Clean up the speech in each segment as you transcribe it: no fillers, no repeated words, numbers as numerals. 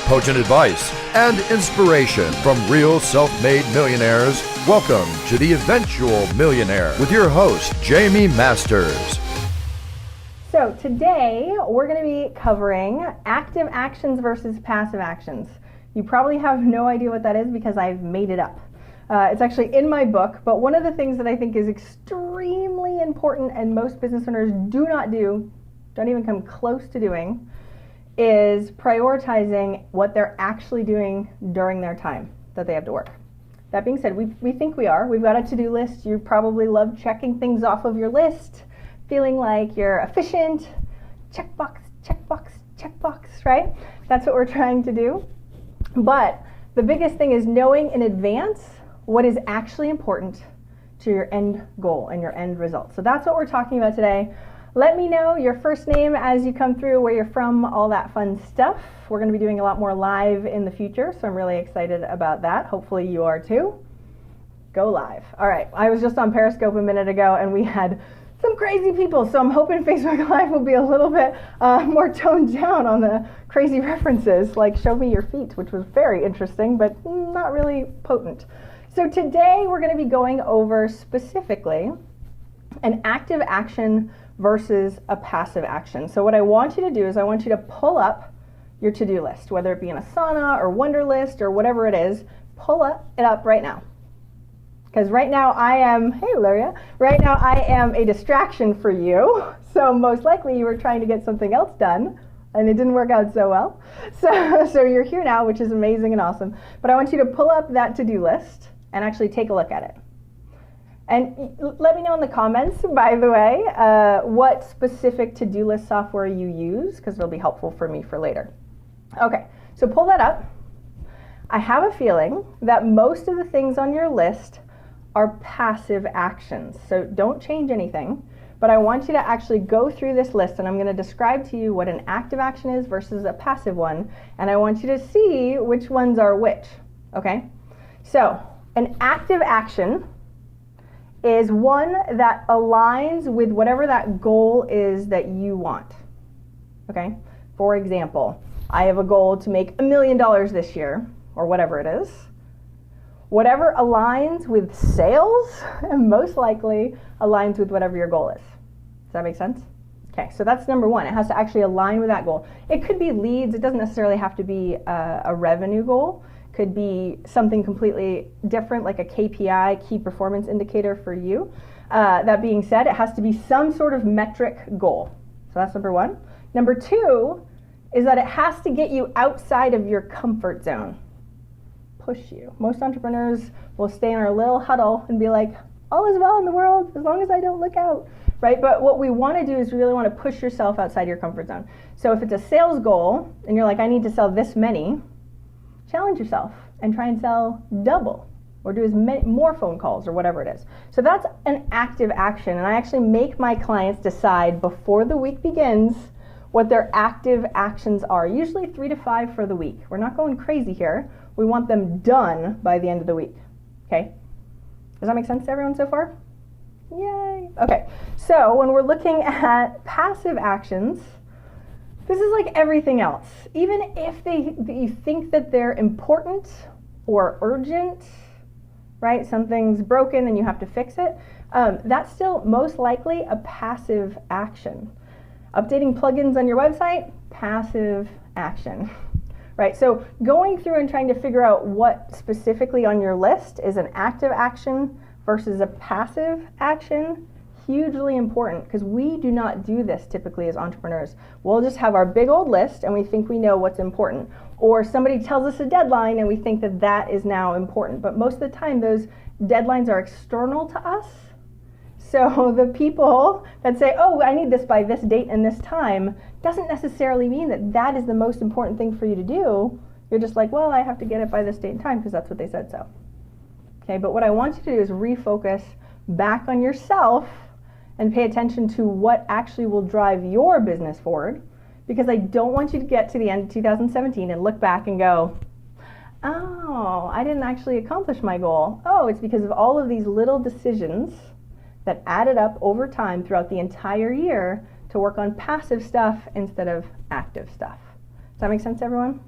potent advice, and inspiration from real self-made millionaires. Welcome to The Eventual Millionaire with your host, Jaime Masters. So today we're going to be covering active actions versus passive actions. You probably have no idea what that is because I've made it up. It's actually in my book, but one of the things that I think is extremely important and most business owners do not do, don't even come close to doing, is prioritizing what they're actually doing during their time that they have to work. That being said, we think we are. We've got a to-do list. You probably love checking things off of your list, feeling like you're efficient, checkbox, checkbox, checkbox, right? That's what we're trying to do. But the biggest thing is knowing in advance what is actually important to your end goal and your end result. So that's what we're talking about today. Let me know your first name as you come through, where you're from, all that fun stuff. We're going to be doing a lot more live in the future, so I'm really excited about that. Hopefully you are too. Go live. All right, I was just on Periscope a minute ago and we had some crazy people, so I'm hoping Facebook Live will be a little bit more toned down on the crazy references, like show me your feet, which was very interesting, but not really potent. So today we're going to be going over specifically an active action versus a passive action. So what I want you to do is I want you to pull up your to-do list, whether it be in Asana or Wunderlist or whatever it is, pull it up right now. Because right now I am, hey Laria, right now I am a distraction for you. So most likely you were trying to get something else done and it didn't work out so well. So you're here now, which is amazing and awesome. But I want you to pull up that to-do list and actually take a look at it. And let me know in the comments, by the way, what specific to-do list software you use, because it'll be helpful for me for later. Okay, so pull that up. I have a feeling that most of the things on your list are passive actions. So don't change anything, but I want you to actually go through this list and I'm going to describe to you what an active action is versus a passive one. And I want you to see which ones are which, okay? So an active action is one that aligns with whatever that goal is that you want, okay? For example, I have a goal to make $1 million this year, or whatever it is. Whatever aligns with sales, most likely aligns with whatever your goal is. Does that make sense? Okay, so that's number one. It has to actually align with that goal. It could be leads. It doesn't necessarily have to be a revenue goal. Could be something completely different, like a KPI, key performance indicator for you. That being said, it has to be some sort of metric goal. So that's number one. Number two is that it has to get you outside of your comfort zone. Push you. Most entrepreneurs will stay in our little huddle and be like, all is well in the world as long as I don't look out, right? But what we want to do is really want to push yourself outside your comfort zone. So if it's a sales goal and you're like, I need to sell this many, challenge yourself and try and sell double or do as many more phone calls or whatever it is. So that's an active action. And I actually make my clients decide before the week begins what their active actions are, usually 3 to 5 for the week. We're not going crazy here. We want them done by the end of the week, okay? Does that make sense to everyone so far? Yay. Okay, so when we're looking at passive actions, this is like everything else. Even if you think that they're important or urgent, right? Something's broken and you have to fix it, that's still most likely a passive action. Updating plugins on your website, passive action, right? So going through and trying to figure out what specifically on your list is an active action versus a passive action, hugely important, because we do not do this typically as entrepreneurs. We'll just have our big old list and we think we know what's important. Or somebody tells us a deadline and we think that that is now important. But most of the time those deadlines are external to us. So the people that say, oh, I need this by this date and this time, doesn't necessarily mean that that is the most important thing for you to do. You're just like, well, I have to get it by this date and time because that's what they said so. Okay, but what I want you to do is refocus back on yourself and pay attention to what actually will drive your business forward, because I don't want you to get to the end of 2017 and look back and go, oh, I didn't actually accomplish my goal. Oh, it's because of all of these little decisions that added up over time throughout the entire year to work on passive stuff instead of active stuff. Does that make sense, everyone?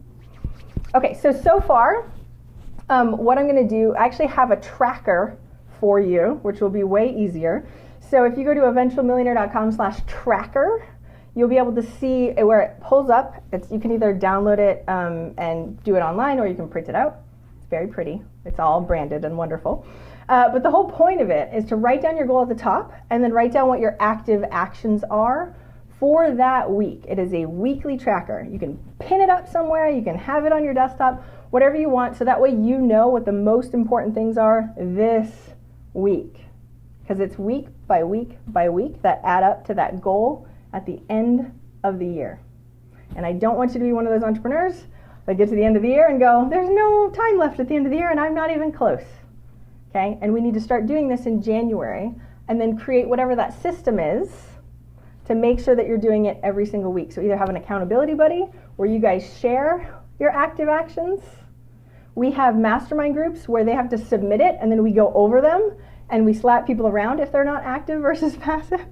Okay, so far, what I'm going to do, I actually have a tracker for you, which will be way easier. So if you go to eventualmillionaire.com/tracker, you'll be able to see where it pulls up. You can either download it and do it online, or you can print it out. It's very pretty. It's all branded and wonderful. But the whole point of it is to write down your goal at the top and then write down what your active actions are for that week. It is a weekly tracker. You can pin it up somewhere, you can have it on your desktop, whatever you want, so that way you know what the most important things are this week. Because it's week by week by week that add up to that goal at the end of the year. And I don't want you to be one of those entrepreneurs that get to the end of the year and go, there's no time left at the end of the year and I'm not even close. Okay? And we need to start doing this in January and then create whatever that system is to make sure that you're doing it every single week. So either have an accountability buddy where you guys share your active actions. We have mastermind groups where they have to submit it and then we go over them and we slap people around if they're not active versus passive.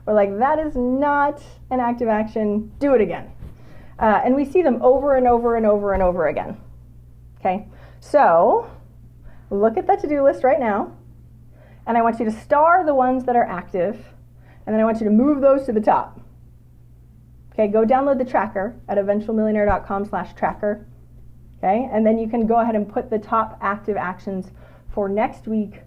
We're like, that is not an active action, do it again. And we see them over and over and over and over again. Okay, so look at the to-do list right now, and I want you to star the ones that are active, and then I want you to move those to the top. Okay, go download the tracker at eventualmillionaire.com/tracker. Okay, and then you can go ahead and put the top active actions for next week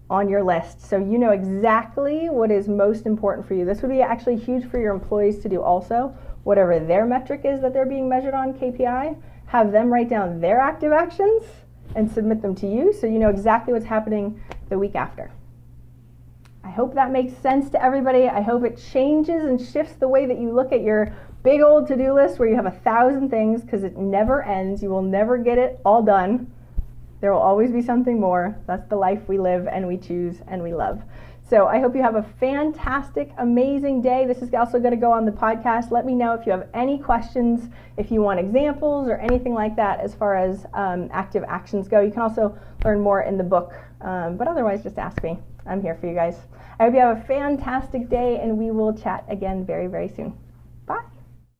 on your list, so you know exactly what is most important for you. This would be actually huge for your employees to do also. Whatever their metric is that they're being measured on, KPI, have them write down their active actions and submit them to you so you know exactly what's happening the week after. I hope that makes sense to everybody. I hope it changes and shifts the way that you look at your big old to-do list where you have 1,000 things, because it never ends. You will never get it all done. There will always be something more. That's the life we live and we choose and we love. So I hope you have a fantastic, amazing day. This is also going to go on the podcast. Let me know if you have any questions, if you want examples or anything like that as far as active actions go. You can also learn more in the book, but otherwise just ask me. I'm here for you guys. I hope you have a fantastic day and we will chat again very, very soon.